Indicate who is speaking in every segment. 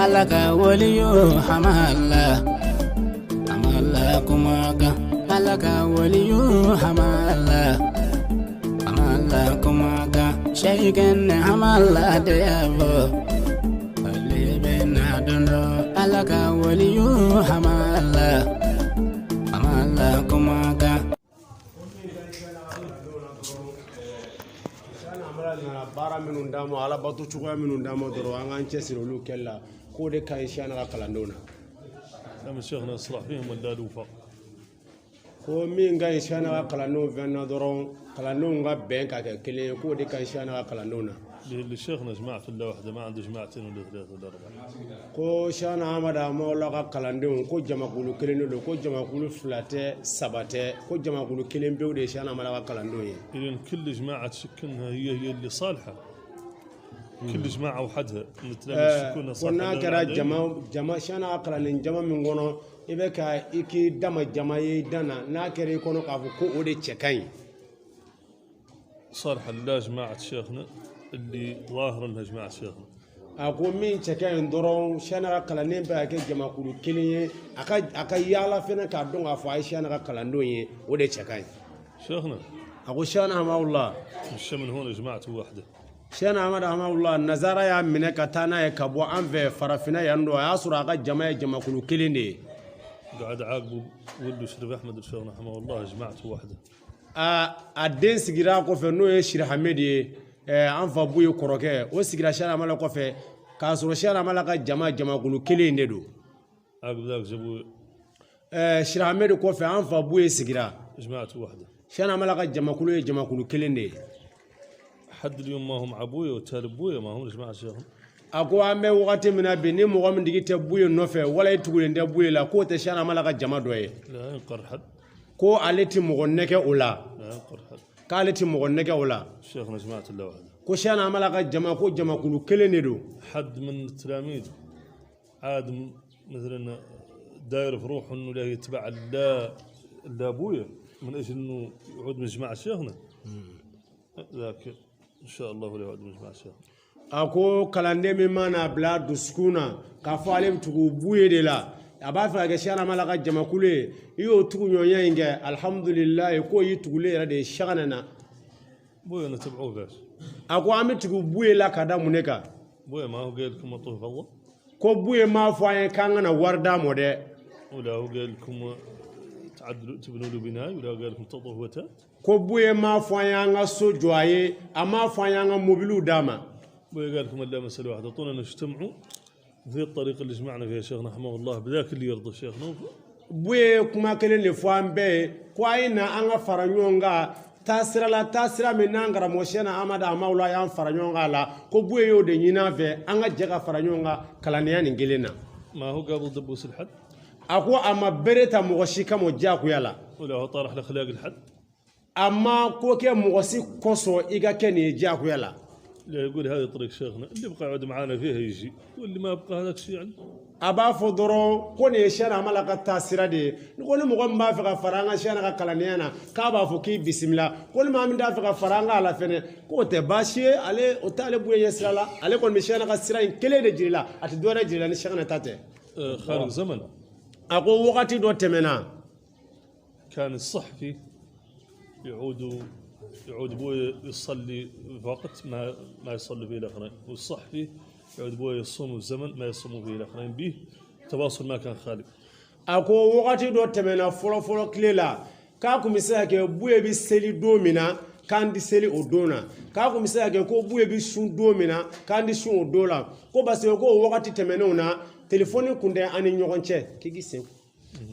Speaker 1: alaka waliyo hamala hamala kumaga alaka waliyo hamala hamala kumaga shaygan hamala deyavo alibena dondo alaka waliyo hamala hamala kumaga
Speaker 2: bara minnu d'a ma ala bato cogoya minnu d'a ma dɔrɔn an k'an cɛsiri olu kɛli la k'o de ka ɲi siyana ka kalandenw na.
Speaker 3: نعم شيخنا اصلح فيهم ولا وفاق
Speaker 2: ko min ka ɲi siyana ka kalandenw fɛn na dɔrɔn kalandenw ka bɛn ka kɛ kelen ye k'o de ka ɲi siyana ka kalandenw na.
Speaker 3: للشيخنا جماعة الله واحدة ما عنده جماعتين ولا ثلاثة ولا أربعة.
Speaker 2: ko siyana amadu amaola ka kalandenw ko jamakulu kelen de don ko jamakulu fila tɛ saba tɛ ko jamakulu kelen pewu de ye siyana amadu ka kalandenw ye.
Speaker 3: إذن كل جماعة تشكلها هي اللي صالحة. كل جماعة وحدها نتلامس شكلنا
Speaker 2: صالحة. كنا كرا جما siyana ka kalanden jama min kɔnɔ i bɛ ka i k'i dama jama ye i dan na n'a kɛra i kɔnɔ k'a fɔ ko o de cɛ ka ɲi.
Speaker 3: صالحة لا جماعة شيخنا اللي ظاهر انها جماعة شيخنا.
Speaker 2: ako min cɛ ka ɲi dɔrɔn siyana ka kalanden bɛ ka kɛ jamakulu kelen ye a ka yaala fɛnɛ k'a dɔn k'a fɔ a ye siyana ka kalandenw ye o de cɛ ka ɲi.
Speaker 3: شيخنا
Speaker 2: ako siyana amawula
Speaker 3: الشمل هون جماعة واحدة.
Speaker 2: siyana amadu amawula nazara y'a minɛ ka taa n'a ye ka bɔ an fɛ farafinna yan don a y'a sɔrɔ a ka jama ye jamakulu kelen de ye.
Speaker 3: قاعد عاقبوا ولد شريف احمد الشيخنا رحمه الله جماعة واحدة.
Speaker 2: a den sigira kɔfɛ n'o ye siri hamid ye an fa bu ye kɔrɔkɛ o sigira siyana amala kɔfɛ k'a sɔrɔ siyana amala ka jamakulu kelen de don.
Speaker 3: عقب ذاك جابوا
Speaker 2: siri hamid kɔfɛ an fa bu ye sigira
Speaker 3: جماعة واحدة.
Speaker 2: siyana amala ka jamakulu ye jamakulu kelen de ye.
Speaker 3: حد اليوم ما هم عبوية وتال بوية ما هم جماعة شيخنا.
Speaker 2: a ko an bɛ wagati min na bi ni mɔgɔ min tigi tɛ buye nɔfɛ wala i tugulen tɛ buye la k'o tɛ siyana amala ka jama dɔ ye.
Speaker 3: لا ينقر حد.
Speaker 2: ko ale ti mɔgɔ nɛgɛ o la.
Speaker 3: لا ينقر حد.
Speaker 2: k'ale ti mɔgɔ nɛgɛ o la.
Speaker 3: شيخنا جماعة الله واحدة.
Speaker 2: ko siyana amala ka jama ko jamakulu kelen de don.
Speaker 3: حد من التلاميذ عاد مثلا داير في روحه انه لا يتبع لا ابويا من اجل انه يعود من جماعة شيخنا. ذاك ان شاء الله ولا يعود من جماعة شيخنا.
Speaker 2: a ko kalanden min mana bila dusukun na k'a fɔ ale bɛ tugu buye de la a b'a fɛ ka kɛ siyana amala ka jamakulu ye i y'o tugu ɲɔgɔnya in kɛ alihamudulilayi k'o y'i tugulen yɛrɛ de ye sagana na.
Speaker 3: بويا نتبعوه بس.
Speaker 2: a ko an bɛ tugu buye la ka da mun de kan.
Speaker 3: بويا ما هو قال لكم اطوف الله.
Speaker 2: ko buye m'a fɔ an ye k'an kana wari d'a ma dɛ.
Speaker 3: ولا هو قال لكم تعدلوا تبنوا له بناء ولا قال لكم تطوف وتات.
Speaker 2: ko buye m'a fɔ an ye an ka so jɔ a ye a m'a fɔ an ye an ka mobiliw d'a ma.
Speaker 3: بويا قال لكم الا مسألة واحدة اعطونا نجتمعوا في الطريقة اللي جمعنا فيها شيخنا رحمه الله بذاك اللي يرضى شيخنا.
Speaker 2: buye kuma kelen de fɔ an bɛɛ ye ko a ye na an ka fara ɲɔgɔn kan taasira la taasira min n'an karamɔgɔ siyana amadu amawula y'an fara ɲɔgɔn kan a la ko buye y'o de ɲini an fɛ an ka jɛ ka fara ɲɔgɔn kan kalandenya nin kelen na.
Speaker 3: ما هو قابل دبوس الحد.
Speaker 2: a ko a ma bere ta mɔgɔ si kama o diyagoya la.
Speaker 3: ولا هو طارح لاخلاق الحد.
Speaker 2: a ma ko kɛ mɔgɔ si kɔsɔn i ka kɛ nin ye diyagoya la.
Speaker 3: لا يقول هذه طريق شيخنا اللي يبقى يقعد معانا فيها يجي واللي ما يبقى هذاك الشيء يعني.
Speaker 2: a b'a fɔ dɔrɔn ko nin ye siyana amala ka taasira de ye ko ni mɔgɔ min b'a fɛ ka fara an ka siyana ka kalandenya na k'a b'a fɔ k'i bisimila ko ni maa min t'a fɛ ka fara an ka ala fɛnɛ k'o tɛ baasi ye ale o t'ale buye ɲɛ sira la ale kɔni bɛ siyana ka sira in kelen de jiri la a tɛ dɔwɛrɛ jiri la ni siyana ta tɛ.
Speaker 3: خارج زمن.
Speaker 2: a ko wagati dɔ tɛmɛna.
Speaker 3: كان الصحفي يعود بوي يصلي في وقت ما يصلي فيه الاخرين والصحفي يعود بوي يصوم الزمن ما يصوم فيه الاخرين به تواصل ما كان خالي.
Speaker 2: a ko wagati dɔ tɛmɛna fɔlɔ tile la k'a kun bɛ se ka kɛ buye bɛ seli don min na k'an di seli o don na k'a kun bɛ se ka kɛ ko buye bɛ sun don min na k'an di sun o don la ko parce que ko wagati tɛmɛnenw na telefɔni kun tɛ an ni ɲɔgɔn cɛ k'i sen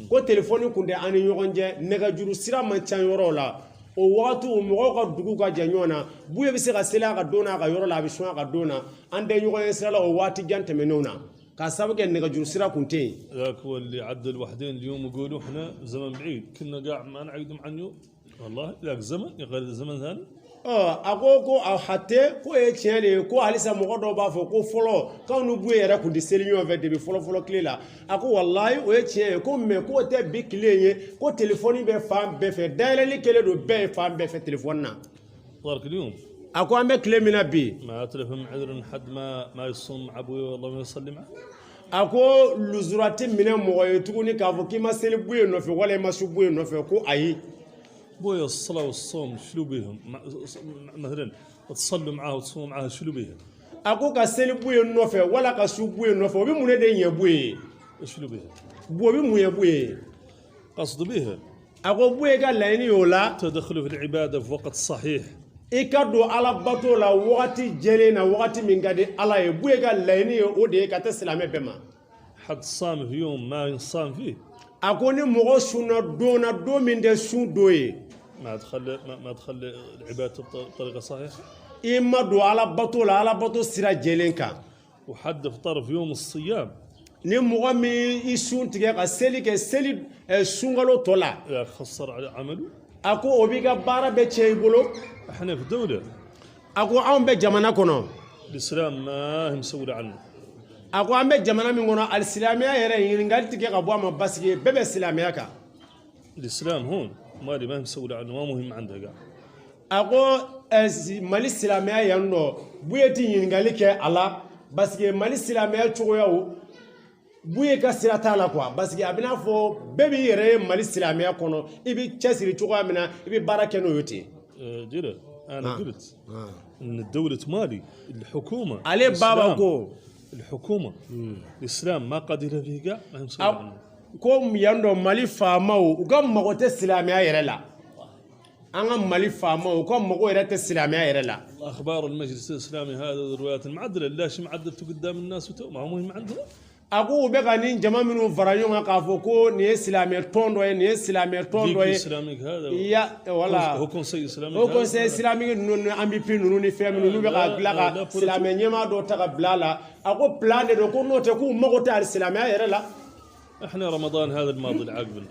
Speaker 2: ko telefɔni kun tɛ an ni ɲɔgɔn cɛ nɛgɛjuru sira man ca yɔrɔw la o wagatiw mɔgɔw ka dugu ka jan ɲɔgɔn na buye bɛ se ka seli a ka don na a ka yɔrɔ la a bɛ sun a ka don na an tɛ ɲɔgɔn ye sira la o waati jan tɛmɛnenw na k'a sababu kɛ nɛgɛjuru sira kun tɛ yen.
Speaker 3: ذاك هو اللي عدى الوحدين اليوم يقولوا احنا زمن بعيد كنا قاعد ما نعيد عن يوم والله ذاك زمن يغير الزمن ثاني.
Speaker 2: a ko a hatɛ ko ye tiɲɛ de ye ko halisa mɔgɔ dɔw b'a fɔ ko fɔlɔ k'anw ni buye yɛrɛ kun tɛ seli ɲɔgɔn fɛ depuis fɔlɔ tile la a ko walayi o ye tiɲɛ ye ko mɛ k'o tɛ bi tile ye ko telefɔni bɛ fan bɛɛ fɛ dayɛlɛli kelen don bɛɛ ye fan bɛɛ fɛ telefɔni na.
Speaker 3: ظهرك اليوم.
Speaker 2: a ko an bɛ tile min na bi.
Speaker 3: ما تلفهم عذر حد ما يصوم مع ابوي والله ما يصلي معه.
Speaker 2: ako luzurati mine moye tuguni ka fo kima seli buye no fe wala ma su buye no fe ko ayi
Speaker 3: بويا الصلاة والصوم شلو بيهم مثلا تصلوا معاه وتصوموا معاه شلو بيهم
Speaker 2: ako ka seli buye no fe wala ka su buye no fe obi mune de nye buye
Speaker 3: شلو بيهم
Speaker 2: bo bi muye buye
Speaker 3: قصد بيها
Speaker 2: ako buye ga laini yola
Speaker 3: تدخلوا في العبادة في وقت صحيح
Speaker 2: ikado ala bato la wakati jele na wakati mingade ala ye buye ga laini o de ka ta silame bema
Speaker 3: حد صام في يوم ما يصام فيه
Speaker 2: ako ni mogo suna dona do min de sun doye
Speaker 3: ما تخلي العبادة بطريقة صحيحة
Speaker 2: imma do ala bato sira jelenka
Speaker 3: وحد فطر في يوم الصيام
Speaker 2: ni mogo mi isun tige ka seli ke seli sungalo tola
Speaker 3: إذا خسر على عمله
Speaker 2: ako obi ga bara be chey bolo
Speaker 3: احنا في دولة
Speaker 2: ako an be jamana kono
Speaker 3: الإسلام ما هم مسؤول عنه
Speaker 2: ako an be jamana min kono al islamiya yere ngal tige ka bo ma basike bebe islamiya ka
Speaker 3: الإسلام هون مالي ما هم مسؤول عنه ما مهم عنده قاعد
Speaker 2: ako mali islamiya yanno buyeti ngali ke ala basike mali islamiya chogoyawo buye ka sirata la quoi basike abina fo bebe yere mali islamiya kono ibi chesiri chogoya mina ibi barake no yote
Speaker 3: جرى أنا قلت إن الدولة مالي الحكومة
Speaker 2: عليه بابا كو
Speaker 3: الحكومة الإسلام ما قادر فيه قاع ما هم مسؤول عنه
Speaker 2: ko yando mali famaw uga mago te silamiya yere la anga mali famaw ko mago yere te silamiya yere la
Speaker 3: أخبار المجلس الإسلامي هذا الروايات المعدلة لاش معدلته قدام الناس ما هو مهم عندهم
Speaker 2: ako be ganin jama minu farayo ka fo ko ni silamiya tondo ni silamiya tondo
Speaker 3: الإسلامي هذا
Speaker 2: ya wala
Speaker 3: هو كونسي إسلامي
Speaker 2: o conseil islamique non ambi pi nunu ni fem nunu be ka blaka silamiya nyema do ta ka blala ako plan de ko note ku mago ta silamiya yere la
Speaker 3: احنا رمضان هذا الماضي العاقبنا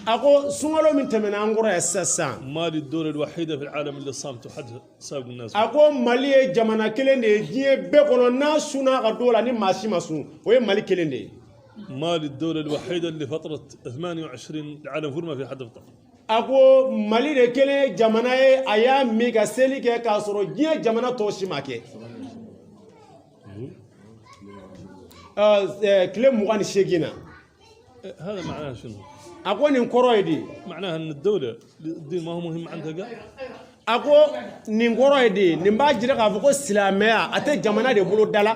Speaker 2: ako sungalo min temena angora sasa
Speaker 3: مالي الدولة الوحيدة في العالم اللي صامت حد سابق الناس
Speaker 2: ako mali e jamana kelende die be kono na suna ka dola ni masi masu o mali kelende
Speaker 3: مالي الدولة الوحيدة اللي فترة 28 العالم فور ما في حد فطر
Speaker 2: ako mali de kele jamana e aya mi ka seli ke ka soro die jamana to shimake kile mugani shegina
Speaker 3: هذا معناه شنو؟
Speaker 2: ako nin koroydi
Speaker 3: معناها ان الدولة الدين ما هو مهم عندها قاع
Speaker 2: ako nin koroydi nin ba jira ka fo ko silamaya ate jamana de bolo dala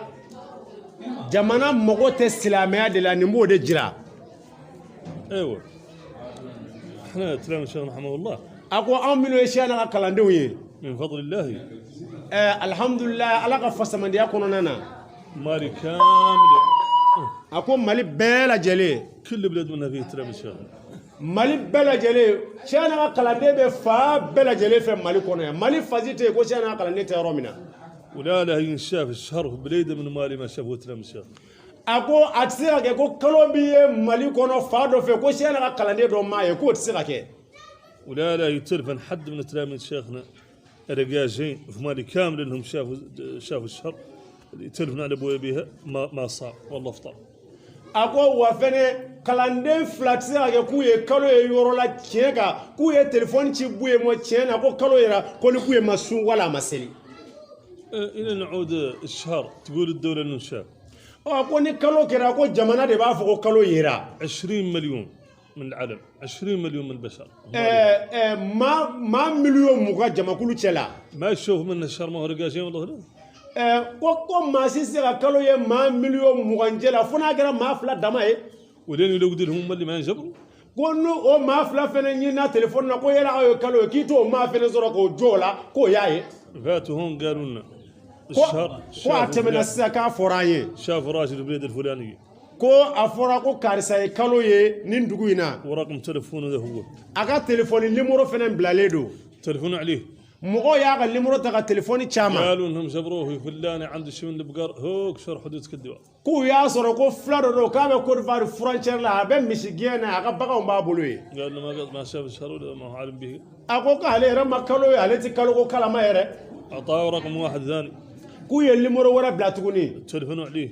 Speaker 2: jamana mogo te silamaya de la nin bo de jira
Speaker 3: ايوه احنا تلاميذ الشيخ رحمه الله
Speaker 2: ako an mino e shana ka kalandenw ye
Speaker 3: من فضل الله
Speaker 2: alhamdulillah ala ka fasamandiya kɔnɔna na
Speaker 3: مالي كامل
Speaker 2: ako mali bɛɛ lajɛlen
Speaker 3: كل بلاد منها فيه تلاميذ الشيخ
Speaker 2: mali bɛɛ lajɛlen shana ka kalanden bɛ fa bɛɛ lajɛlen fɛ mali kɔnɔ yan mali fazi tɛ yen ko shana ka kalanden tɛ yɔrɔ min na
Speaker 3: ولا له ينشاف الشهر في بليده من مالي ما شافه تلاميذ الشيخ
Speaker 2: ako a tɛ se ka kɛ ko kalo bi ye mali kɔnɔ fa dɔ fɛ ko shana ka kalanden dɔ ma ye k'o tɛ se ka kɛ
Speaker 3: ولا لا يتلفن حد من تلاميذ شيخنا رجاجين في مالي كامل انهم شافوا الشهر يتلفن على ابويا بها ما صار والله افطر
Speaker 2: ako wa fɛnɛ kalanden fila tɛ se ka kɛ k'u ye kalo ye yɔrɔ la tiɲɛ kan k'u ye telefɔni ci bu ye mɔ tiɲɛ na ko kalo yera ko ni k'u ye ma sun wala a ma seli
Speaker 3: الى نعود الشهر تقول الدوله انه شاف
Speaker 2: ko ni kalo kɛra ko jamana de b'a fɔ ko kalo yera
Speaker 3: 20 مليون من العالم 20 مليون من البشر
Speaker 2: ما مليون mugan jamakulu cɛ la
Speaker 3: ما يشوف منه الشهر ما هو رجاجين والله لا
Speaker 2: ko maa si se ka kalo ye maa miliyɔn mugan cɛ la fo n'a kɛra maa fila dama ye
Speaker 3: ولين لو قدر هم اللي ما ينجبروا
Speaker 2: ko n'o o maa fila fɛnɛ ɲinina telefɔni na ko yala aw ye kalo ye k'i t'o maa fɛnɛ sɔrɔ k'o jɔ o la k'o y'a ye
Speaker 3: فاتوا هون قالوا لنا
Speaker 2: ko
Speaker 3: الشهر
Speaker 2: a tɛmɛna sisan k'a fɔra an ye
Speaker 3: شافوا راجل البلاد الفلانيه
Speaker 2: ko a fɔra ko karisa ye kalo ye nin dugu in na
Speaker 3: ورقم تلفونه ده هو
Speaker 2: a ka telefɔni nimoro fɛnɛ bilalen don
Speaker 3: تلفونوا عليه
Speaker 2: mɔgɔw y'a ka nimoro ta ka telefɔni caman
Speaker 3: قالوا انهم جبروه فلانه عنده شيء من البقر هوك شهر حدود كدوا
Speaker 2: k'u y'a sɔrɔ ko fila dɔ don k'a bɛ Côte d'Ivoire frontière la a bɛ misigɛn na a ka baganw b'a bolo ye
Speaker 3: قال له ما شاف الشهر ولا ما هو عالم به
Speaker 2: a ko k'ale yɛrɛ ma kalo ye ale tɛ kalo ko kalama yɛrɛ
Speaker 3: اعطاه رقم واحد ثاني
Speaker 2: k'u ye nimoro wɛrɛ bila tuguni
Speaker 3: تلفونوا عليه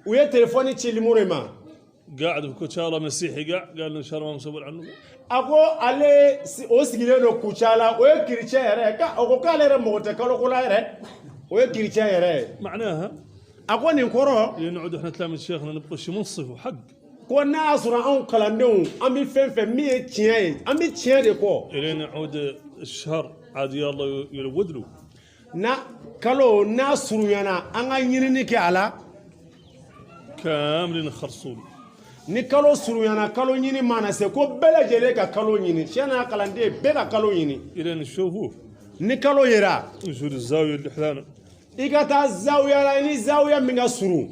Speaker 2: u ye telefɔni ci nimoro in ma
Speaker 3: قاعد في كوتشالا مسيحي قال له شهر ما مسؤول عنه
Speaker 2: a ko ale o sigilen don Kucala o ye chrétien yɛrɛ o ko k'ale yɛrɛ mɔgɔ tɛ kalo ko la yɛrɛ o ye chrétien yɛrɛ
Speaker 3: معناها
Speaker 2: ako nin kɔrɔ
Speaker 3: لأن نعود إحنا تلاميذ شيخنا نبقى شي منصف وحق
Speaker 2: ko n'a y'a sɔrɔ anw kalandenw an bɛ fɛn fɛn min ye tiɲɛ ye an bɛ tiɲɛ de kɔ
Speaker 3: إلى نعود الشهر عاد يلا يلود له
Speaker 2: na kalo n'a surunyana an ka ɲinini kɛ a la
Speaker 3: كامل خرصول
Speaker 2: ni kalo surunyana kalo ɲini mana se ko bɛɛ lajɛlen ka kalo ɲini tiɲɛ n'a kalanden bɛɛ ka kalo ɲini
Speaker 3: إلى نشوفوه
Speaker 2: ni kalo yera
Speaker 3: نشوف الزاوية اللي حلانا
Speaker 2: i ka taa zawiya la ni zawiya min ka surun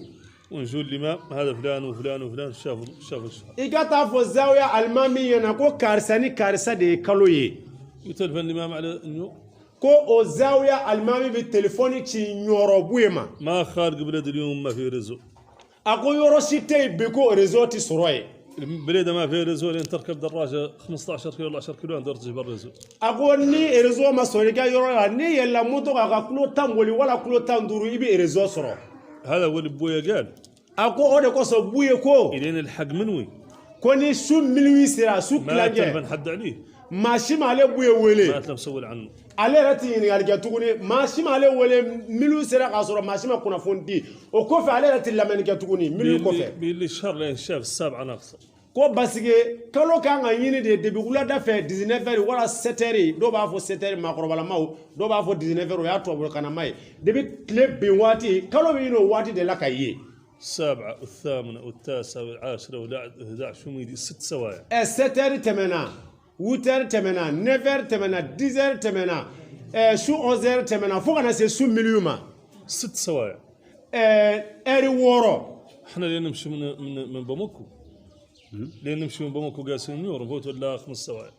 Speaker 3: ونشوف الإمام هذا فلان وفلان وفلان شافوا الشهر
Speaker 2: i ka taa fɔ zawiya alimami ɲɛna ko karisa ni karisa de ye kalo ye
Speaker 3: يتلفن الإمام على إنه
Speaker 2: ko o zawiya alimami bɛ telefɔni ci ɲɔrɔbu ye ma
Speaker 3: ما خارج بلاد اليوم ما في رزق
Speaker 2: a ko yɔrɔ si tɛ yen bi ko rezo tɛ sɔrɔ yen
Speaker 3: بلاد ما في رزق لين تركب دراجة 15 كيلو ولا 10 كيلو أنت تجيب الرزق
Speaker 2: a ko ni rezo ma sɔrɔ i ka yɔrɔ la ni yɛlɛla moto kan ka kulo 10 boli wala kulo 15 i bɛ rezo sɔrɔ
Speaker 3: هذا هو اللي بويا قال
Speaker 2: a ko o de kosɔn bu ye ko
Speaker 3: إلين الحق منوي
Speaker 2: ko ni su minuit sera su
Speaker 3: ما
Speaker 2: kilancɛ
Speaker 3: تلفن حد عليه
Speaker 2: maa si ma ale bu ye wele
Speaker 3: ما تلف سول عنه
Speaker 2: ale yɛrɛ tɛ ɲininkali kɛ tuguni maa si ma ale wele minuit sera k'a sɔrɔ maa si ma kunnafoni di o kɔfɛ ale yɛrɛ tɛ lamɛnni kɛ tuguni minuit kɔfɛ
Speaker 3: باللي الشهر لين شاف السابعة ناقصة
Speaker 2: ko basike kalo kan ka ɲini de depuis wulada fɛ 19 heures wala 7 heures dɔw b'a fɔ 7 heures maakɔrɔbalamaw dɔw b'a fɔ 19 heures o y'a tubabukanama ye depuis tile bin waati kalo bɛ ɲini o waati de la ka ye
Speaker 3: السابعة والثامنة والتاسعة والعاشرة والأحد 11 وميدي 6 سوايع
Speaker 2: 7 heures tɛmɛna 8 heures tɛmɛna 9 heures tɛmɛna 10 heures tɛmɛna su 11 heures tɛmɛna fo ka na se su milieu ma
Speaker 3: 6 سوايع
Speaker 2: heure 6
Speaker 3: احنا لين نمشي من باموكو لين نمشي من باموكو قاسين نور نفوت ولا 5 سوايع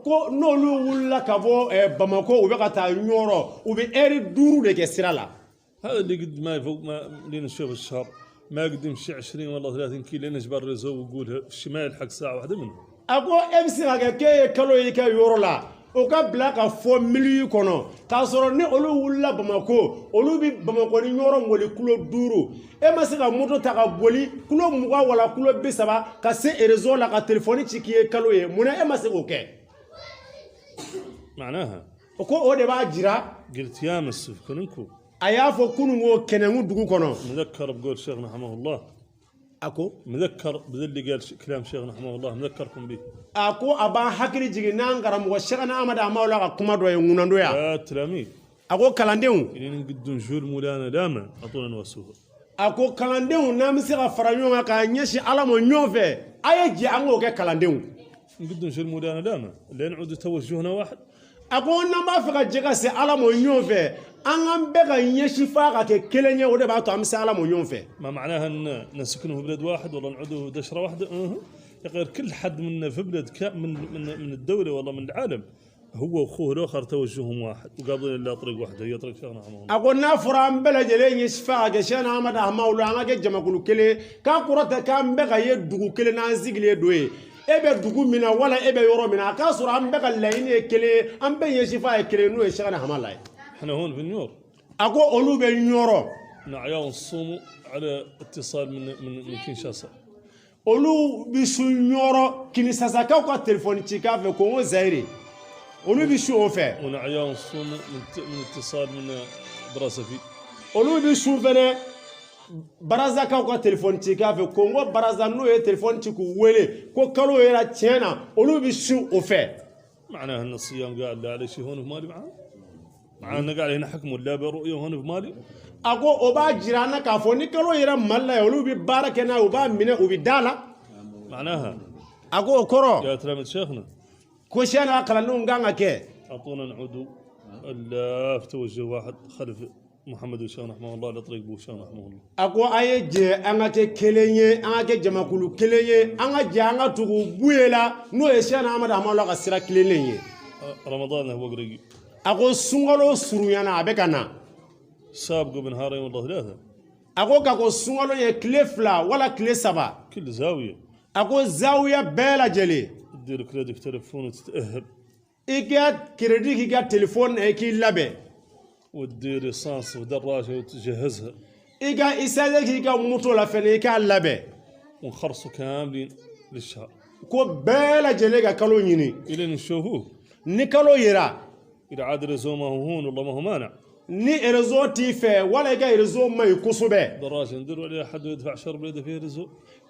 Speaker 2: ko n'olu wulila ka bɔ bamako u bɛ ka taa ɲɔrɔ u bɛ heure 5 de kɛ sira la
Speaker 3: هذا اللي قد ما يفوق ما لين نشوف الشهر ما قد يمشي 20 ولا 30 كيلو لين يجبر الرزق ويقولها الشمال يلحق ساعة واحدة منه
Speaker 2: a ko e bɛ se ka kɛ k'e ye kalo ye i ka yɔrɔ la o ka bila ka fɔ milieu kɔnɔ k'a sɔrɔ ni olu wulila bamako olu bɛ bamako ni ɲɔrɔ mɔli kulo 5 e ma se ka moto ta ka boli kulo 20 wala kulo 30 ka se réseau la ka telefɔni ci k'i ye kalo ye munna e ma se k'o kɛ
Speaker 3: معناها
Speaker 2: o ko o de b'a jira
Speaker 3: قلت يا مسف كنكو
Speaker 2: a y'a fɔ kunun ko kɛnɛngu dugu kɔnɔ
Speaker 3: مذكر بقول شيخنا رحمه الله
Speaker 2: a ko
Speaker 3: مذكر بذل اللي قال كلام شيخنا رحمه الله مذكركم به
Speaker 2: a ko a b'an hakili jigin n'an karamɔgɔ Sɛgana Amadu Amaola ka kuma dɔ ye ŋunando ya
Speaker 3: يا تلاميذ
Speaker 2: a ko kalandenw
Speaker 3: إلين نقدو نجول مولانا داما أطولا وسوها
Speaker 2: a ko kalandenw n'an bɛ se ka fara ɲɔgɔn kan k'a ɲɛsin Ala ma ɲɔgɔn fɛ a ye jɛ an k'o kɛ kalandenw
Speaker 3: نقدو نجول مولانا داما لين نعود توجهنا واحد
Speaker 2: a ko n'an b'a fɛ ka jɛ ka se Ala ma ɲɔgɔn fɛ an k'an bɛɛ ka ɲɛsin f'a ka kɛ kelen ye o de b'a to an bɛ se Ala ma ɲɔgɔn fɛ
Speaker 3: ما معناها أن نسكنه في بلد واحد ولا نعوده دشرة واحدة غير كل حد منا في بلد من الدولة والله من العالم هو وأخوه الآخر توجههم واحد وقابلين إلا طريق واحدة هي طريق شيخنا رحمه الله
Speaker 2: a ko n'a fɔra an bɛɛ lajɛlen ɲɛsin f'a ka kɛ Sɛgana Amadu Amaola an ka kɛ jamakulu kelen k'a kɔrɔ tɛ k'an bɛɛ ka ye dugu kelen n'an sigilen don ye e bɛ dugu min na wala e bɛ yɔrɔ min na a k'a sɔrɔ an bɛɛ ka laɲini ye kelen ye an bɛɛ ɲɛsin f'a ye kelen n'o ye Sɛgana Amadu ye
Speaker 3: احنا هون في النور
Speaker 2: a ko olu bɛ ɲɔrɔ
Speaker 3: نعيا نصوموا على اتصال من كينشاسا
Speaker 2: olu bi su ɲɔrɔ Kinisasakaw ka telefɔni cikan fɛ Kongo Zaire olu bi su o fɛ
Speaker 3: ونعيا نصوم من اتصال من براسفي
Speaker 2: olu bi su fɛnɛ Barazakaw ka telefɔni cikan fɛ Kongo Baraza n'o ye telefɔni ci k'u wele ko kalo yera tiɲɛ na olu bi su o fɛ
Speaker 3: معناها ان الصيام قاعد لا على شيء هون في مالي معانا قاعد هنا حكم ولا برؤيه هون في مالي
Speaker 2: a ko o b'a jira an na k'a fɔ ni kalo yera Mali la olu bi baara kɛ n'a ye u b'a minɛ u bi da la
Speaker 3: معناها
Speaker 2: a ko o kɔrɔ
Speaker 3: يا تلاميذ شيخنا
Speaker 2: ko Sɛgana kalandenw kan ka kɛ
Speaker 3: اعطونا نعود الا في توجه واحد خلف محمد وشيخنا رحمه الله لطريق ابو شيخنا رحمه الله
Speaker 2: a ko a ye jɛ an ka kɛ kelen ye an ka kɛ jamakulu kelen ye an ka jɛ an ka tugu buye la n'o ye Sɛgana Amadu Amaola ka sira kilenlen ye
Speaker 3: رمضان هو قريب
Speaker 2: a ko sunkalo surunyana a bɛ ka na
Speaker 3: سابقوا بنهارين ولا ثلاثه
Speaker 2: a ko ka ko sunkalo ye tile 2 wala tile 3
Speaker 3: كل زاويه
Speaker 2: a ko zawiya bɛɛ lajɛlen
Speaker 3: تدير كريدت تلفون وتتاهب
Speaker 2: i ka crédit k'i ka telefɔni na i k'i labɛn
Speaker 3: وتدير اسانس ودراجه وتجهزها
Speaker 2: i ka isaje k'i ka moto la fɛnɛ i k'a labɛn
Speaker 3: ونخرصوا كاملين للشهر
Speaker 2: ko bɛɛ lajɛlen ka kalo ɲini
Speaker 3: الى نشوفوه
Speaker 2: ni kalo yera
Speaker 3: اذا عاد رزومه هون والله ما هو مانع
Speaker 2: ni rezo ti fe wala ga rezo mai kusube
Speaker 3: دراجة ندير عليها حد يدفع شرب ليده فيه رزق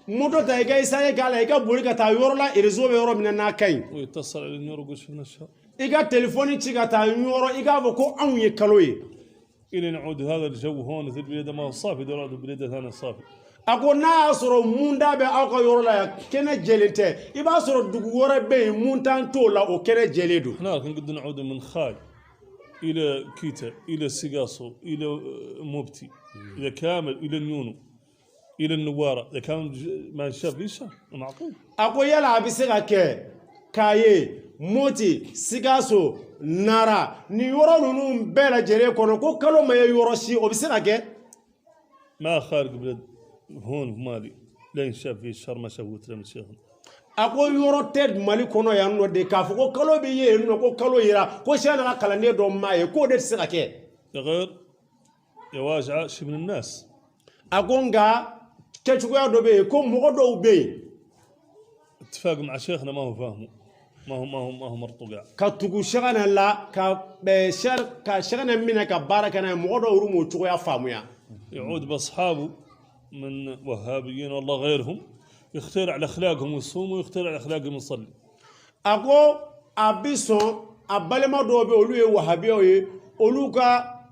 Speaker 2: moto ta ga isa ga la ga buri ka ta yoro la rezo be yoro mina na kai
Speaker 3: ويتصل على النور ويقول شفنا الشهر
Speaker 2: iga telefoni ci ka ta yoro iga ba ko an ye kaloye
Speaker 3: الى نعود هذا الجو هون في البلاد ما هو صافي دولار البلاد ثاني صافي
Speaker 2: ako na soro munda be aw ka yoro la kene jelente iba soro dugu wora be muntan to la o kene jeledu
Speaker 3: احنا كنقد نعود من خاي الى كيتا الى سيغاسو الى موبتي الى كامل الى النيونو الى النواره اذا كان ما شاف ليش معقول
Speaker 2: ako yala abise ka ke kaye moti sigaso nara ni yoro nunu bela jere kono ko kalo maye yoro si obise ka ke
Speaker 3: ما خارج بلاد هون في مالي لين شاف في الشهر ما شافوا تلام الشيخ
Speaker 2: ako yoro ted mali kono ya no de ka ko kalo be ye no ko kalo yira ko shana ka kala ne do maye ko de se ka ke
Speaker 3: غير يواجع شي من الناس
Speaker 2: agonga kechugo ya do be ko mo do be
Speaker 3: اتفاق مع شيخنا ما هو فاهمه ما هو مرطوقع
Speaker 2: ka tugu shagana la ka be shar ka shagana mina ka baraka na mo do rumo chugo ya famu ya
Speaker 3: يعود باصحابه من وهابيين والله غيرهم يختار على اخلاقهم ويصوم ويختار على اخلاقهم ويصلي
Speaker 2: ako abiso abalema do be olu e wahabi oye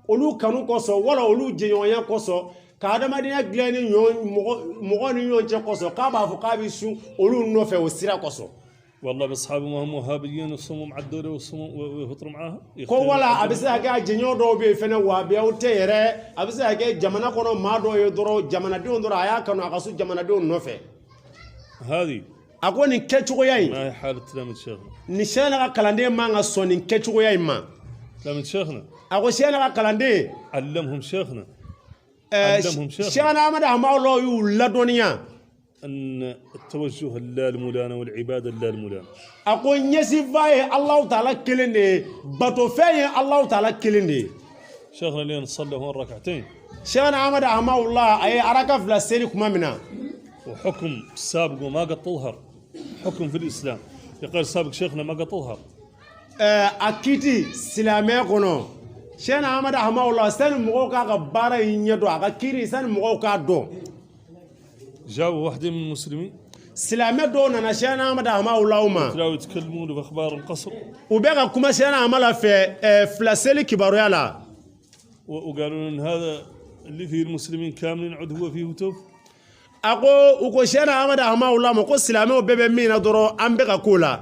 Speaker 2: olu kanu koso wala olu jeyonya koso ka adamadiya gleni mo ni yon che koso ka ba fu ka bi su olu no fe o sira koso
Speaker 3: والله باصحابه ما هم وهابيين يصوموا مع الدوله ويفطروا معاها
Speaker 2: ko wala abisa ga jenyo do be fene wahabi o tere abisa ga jamana kono ma do ye doro jamana de ndoro aya kanu akasu jamana de no fe
Speaker 3: هذه
Speaker 2: ako ni kechugo yayi
Speaker 3: ما هي حاله تلاميذ شيخنا
Speaker 2: ni shana ka kalande ma nga so ni kechugo yayi ma
Speaker 3: تلاميذ شيخنا
Speaker 2: ako shana ka kalande
Speaker 3: علمهم شيخنا
Speaker 2: شيخنا أحمد أحمد الله يولد دنيا
Speaker 3: أن التوجه لا المولانا والعبادة لا المولانا
Speaker 2: أقول نسيفاي الله تعالى كلندي بتوفي الله تعالى كلندي
Speaker 3: شيخنا لين نصلي هون ركعتين
Speaker 2: شيخنا أحمد أحمد الله أي أراك في السيرك ما منا
Speaker 3: وحكم سابق وما قد تظهر حكم في الإسلام يقول سابق شيخنا ما قد تظهر
Speaker 2: أكيدي سلامي كونو شيخنا أحمد أحمد الله سن موقع كبارة ينيدو أكيدي سن موقع دو
Speaker 3: جاءوا واحدين من المسلمين
Speaker 2: سلامي دو نانا شيخنا أحمد أحمد الله ما
Speaker 3: تلاقوا يتكلمون في أخبار القصر
Speaker 2: وبيغا كما شيخنا أحمد في السيرك كبارو يلا
Speaker 3: وقالوا إن هذا اللي فيه المسلمين كاملين عد هو فيه توف
Speaker 2: ako uko shana amada amaula mo ko silame o bebe mina doro ambe ka kula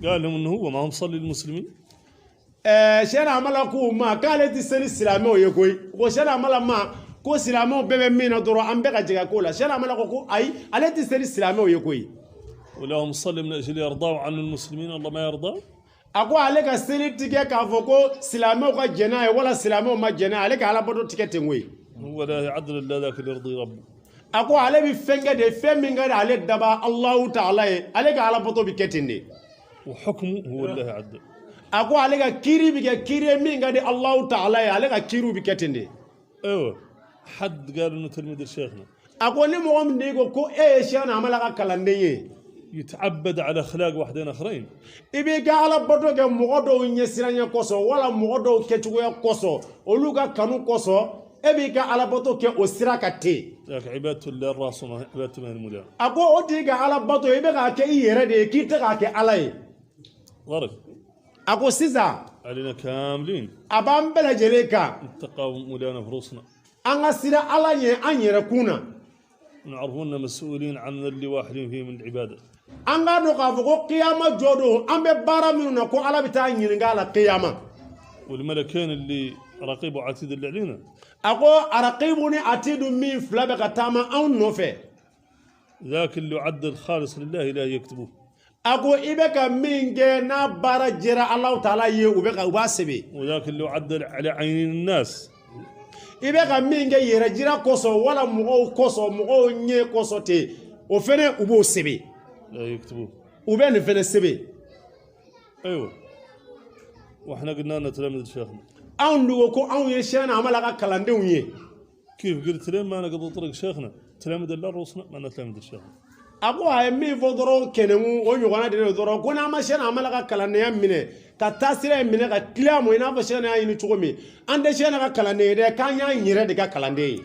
Speaker 3: قال لهم انه هو ما هم صلي للمسلمين
Speaker 2: shana amala ku ma kale ti seri silame o yekoy ko shana amala ma ko silame o bebe mina doro ambe ka jiga kula shana amala ko ay ale ti seri silame o yekoy
Speaker 3: ولا هم صلي من اجل يرضوا عن المسلمين الله ما يرضى
Speaker 2: ako ale ka seri tike ka foko silame o ka jena wala silame o ma jena ale ka ala bodo tike tenwe
Speaker 3: ولا يعدل الا ذاك اللي يرضي ربه
Speaker 2: ako ale bi fenge de feminga ale daba Allah Ta'ala ale ka ala boto bi ketinde
Speaker 3: وحكمه هو الله عدل
Speaker 2: ako ale ka kiri bi ke kiri minga de Allah Ta'ala ale ka kiru bi ketinde
Speaker 3: ايوه حد قال انه تلميذ شيخنا
Speaker 2: ako ni mo min de ko shana amala ka kalande ye
Speaker 3: يتعبد على اخلاق واحدين اخرين
Speaker 2: ibi ga ala boto ke mo do nyesiranya koso wala mo do kechugo ya koso oluga kanu koso ebi ga ala boto ke osira ka te
Speaker 3: ذاك عبادته الله الراس وما عبادته من المولى
Speaker 2: ako odi ga ala boto ibe ga ke yere de ki te ga ke ala ye
Speaker 3: ضرب
Speaker 2: ako siza
Speaker 3: علينا كاملين
Speaker 2: abam bela jeleka
Speaker 3: نتقى مولانا في روسنا
Speaker 2: anga sira ala ye an yere kuna
Speaker 3: نعرفون مسؤولين عن اللي واحدين فيه من العباده
Speaker 2: anga do ka foko qiyama jodo ambe bara minuna ko ala bita nyiringa la qiyama
Speaker 3: والملكين اللي رقيب وعتيد اللي علينا
Speaker 2: ako araqibuni atidu min flabe katama an nofe
Speaker 3: ذاك اللي عد الخالص لله لا يكتبه
Speaker 2: ako ibeka minge na bara jira Allah Ta'ala ye ubeka ubasebe
Speaker 3: وذاك اللي عد على عين الناس
Speaker 2: ibeka minge yere jira koso wala mugo koso mugo nye koso te o fene ubo sebe
Speaker 3: لا يكتبوه
Speaker 2: ube ne fene sebe
Speaker 3: ايوه واحنا قلنا لنا تلاميذ شيخنا
Speaker 2: an dugo ko an ye shana amala ka kalande unye
Speaker 3: كيف قلت لهم ما نقضوا طريق شيخنا تلاميذ الله رؤوسنا ما تلاميذ شيخنا
Speaker 2: ako ay mi fo doron kenemu o ɲɔgɔnna de doron ko n'a ma sɛna amala ka kalandenya minɛ ka taasira minɛ ka tila mo ina fɔ sɛna y'a ɲini cogo min an tɛ sɛna ka kalanden ye dɛ k'an y'an yɛrɛ de ka kalanden ye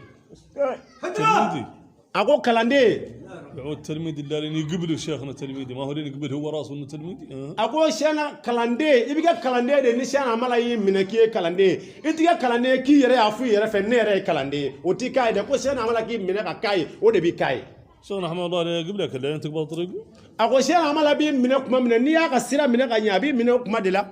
Speaker 2: ako kalanden
Speaker 3: يعود تلميذ اللي يقبل شيخنا تلميذي ما هو اللي يقبل هو راسه انه تلميذي
Speaker 2: ako sɛna kalanden i bi ka kalanden de ni sɛna amala y'i minɛ k'i ye kalanden i ti ka kalanden k'i yɛrɛ y'a fɔ i yɛrɛ fɛ ne yɛrɛ ye kalanden o ti k'a ye dɛ ko sɛna amala k'i minɛ ka k'a ye o de bi k'a ye
Speaker 3: شيخنا رحمه الله لا يقبلك الا انت تقبل طريقه
Speaker 2: ako sɛna amala b'i minɛ kuma minɛ n'i y'a ka sira minɛ ka ɲɛ a b'i minɛ kuma de la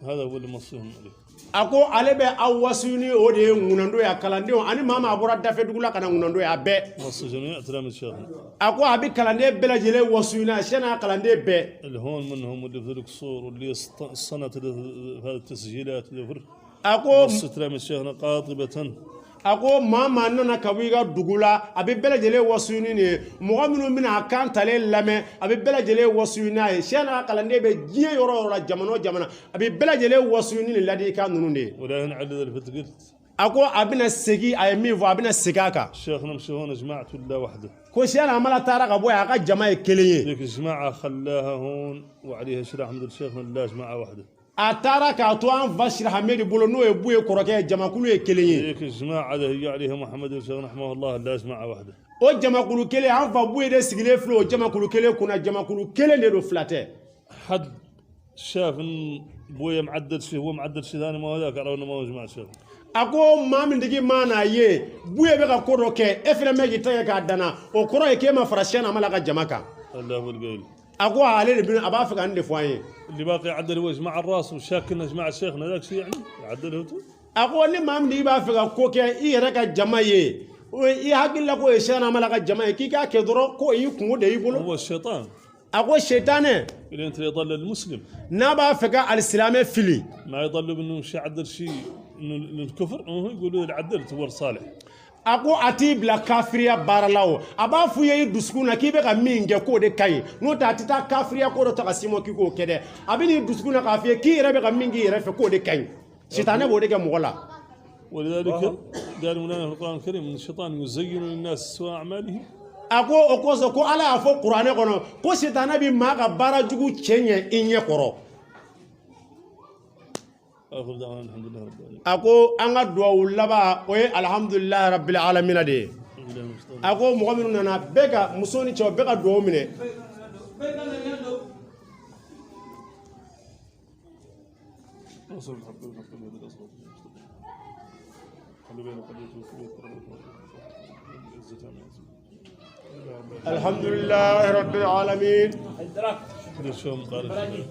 Speaker 3: هذا هو اللي موصيهم عليه
Speaker 2: ako ale bɛ aw wasuni o de ye ŋunando ya kalandenw ani maa maa bɔra dafe dugu la ka na ŋunando ya bɛɛ
Speaker 3: وصي جميع تلاميذ شيخنا
Speaker 2: ako a bɛ kalanden bɛɛ lajɛlen wasuyina sɛnɛ kalanden bɛɛ
Speaker 3: اللي هون منهم واللي في القصور واللي صنت هذه التسجيلات اللي في
Speaker 2: ako
Speaker 3: تلاميذ شيخنا قاطبة
Speaker 2: ako maa maa nana ka bɔ i ka dugu la a bɛ bɛɛ lajɛlen wasuyini nin ye mɔgɔ minnu bɛna a kan talen lamɛn a bɛ bɛɛ lajɛlen wasuyini a ye sɛnɛ kalanden bɛ diɲɛ yɔrɔ o yɔrɔ la jamana o jamana a bɛ bɛɛ lajɛlen wasuyini nin ladikan ninnu de ye
Speaker 3: ولا هنا على اللي قلت
Speaker 2: ako a bɛna segin a ye min fɔ a bɛna segin a kan
Speaker 3: شيخنا مشي هون جماعة ولا وحده
Speaker 2: ko sɛnɛ amala taara ka bɔ yen a ka jama ye kelen ye
Speaker 3: ذيك الجماعة خلاها هون وعليها شرح أحمد الشيخنا لا جماعة واحدة
Speaker 2: a taara k'a to an fa sira hamedi bolo n'o ye bu ye kɔrɔkɛ ye jamakulu ye kelen ye
Speaker 3: ذيك الجماعة هي عليها محمد الشيخ رحمه الله لا جماعة واحدة
Speaker 2: o jamakulu kelen an fa bu ye de sigilen filɛ o jamakulu kelen kunna jamakulu kelen de don fila tɛ
Speaker 3: حد شاف ان بويا معدل شيء هو معدل شيء ثاني ما هو ذاك أو ما هو جماعة الشيخ
Speaker 2: a ko maa min tigi maa n'a ye bu ye bɛ ka ko dɔ kɛ e fana bɛ k'i ta kɛ k'a danna o kɔrɔ ye k'e ma fara siyɛn na a ma la ka jama kan
Speaker 3: الله هو القايل
Speaker 2: a ko ale de bɛ a b'a fɛ ka nin de fɔ an ye
Speaker 3: اللي باقي يعدل هو جماعة الراس وشاك انه جماعة شيخنا ذاك شيء يعني يعدله هو
Speaker 2: a ko ni maa min tigi b'a fɛ ka ko kɛ i yɛrɛ ka jama ye i hakili la ko ye siyɛn na a ma la ka jama ye k'i k'a kɛ dɔrɔn ko i kungo de y'i bolo
Speaker 3: هو الشيطان
Speaker 2: a ko setanɛ
Speaker 3: اللي انت يضل المسلم
Speaker 2: n'a b'a fɛ ka alisilamɛ fili
Speaker 3: ما يضل انه مش يعدل شيء انه الكفر هو يقولوا اللي عدلت هو صالح
Speaker 2: a ko a t'i bila kafiriya baara la o a b'a f'u ye i dusukun na k'i bɛ ka min kɛ k'o de ka ɲi n'o tɛ a tɛ taa kafiriya ko dɔ ta ka s'i ma k'i k'o kɛ dɛ a bɛ n'i dusukun na k'a f'i ye k'i yɛrɛ bɛ ka min k'i yɛrɛ fɛ k'o de ka ɲi sitanɛ b'o de kɛ mɔgɔ la
Speaker 3: ولذلك قال مولانا في القرآن الكريم ان الشيطان يزين للناس سوء اعمالهم
Speaker 2: a ko o kosɔn ko ala y'a fɔ kuranɛ kɔnɔ ko sitanɛ bɛ maa ka baara jugu cɛ ɲɛ i ɲɛ kɔrɔ
Speaker 3: اخر دعوانا الحمد لله رب العالمين
Speaker 2: a ko an ka duwawu laban o ye alihamudulilayi rabbil alamina de ye a ko mɔgɔ minnu nana bɛɛ ka muso ni cɛw bɛɛ ka duwawu minɛ
Speaker 3: نصر الحق والحق الذي لا صراط خلي بين قضيته
Speaker 2: alihamudulilayi rabbil alamin
Speaker 3: كل شيء مقارن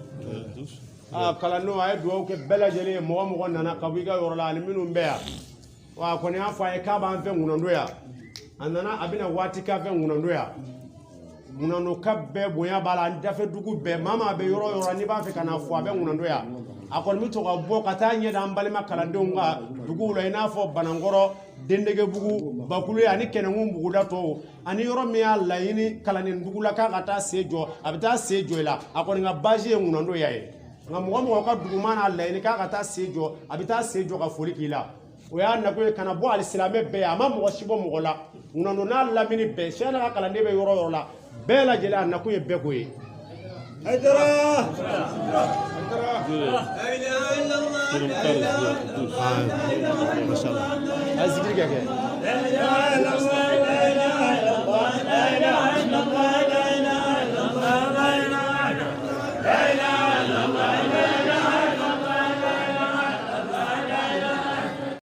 Speaker 3: دوش
Speaker 2: kalandenw a ye duwawu kɛ bɛɛ lajɛlen ye mɔgɔ mɔgɔ nana ka bɔ i ka yɔrɔ la ani minnu bɛ yan wa a kɔni y'a fɔ a ye k'a b'an fɛ ŋunando yan a nana a bɛna waati k'a fɛ ŋunando yan ŋunando ka bɛɛ bonya b'a la dafe dugu bɛɛ maa maa bɛ yɔrɔ o yɔrɔ n'i b'a fɛ ka na fɔ a bɛ ŋunando yan a kɔni bɛ to ka bɔ ka taa ɲɛda an balima kalandenw ka duguw la i n'a fɔ banankɔrɔ dendegebugu bakulu ani kɛnɛkun buguda tɔw ani yɔrɔ min y'a laɲini kalanden dugu la k'a ka taa sen jɔ a bɛ taa sen jɔ i la a kɔni ka base ye ŋunando yan ye nka mɔgɔ mɔgɔ ka duguma n'a laɲini k'a ka taa sen jɔ a bɛ taa sen jɔ ka foli k'i la o y'a nakun ye ka na bɔ alisilamɛ bɛɛ ye a ma mɔgɔ si bɔ mɔgɔ la ŋunando n'a lamini bɛɛ siyɛn ka kalanden bɛ yɔrɔ o yɔrɔ la bɛɛ lajɛlen a nakun ye bɛɛ ko ye
Speaker 4: Haydara!
Speaker 2: a ye zikiri kɛ kɛ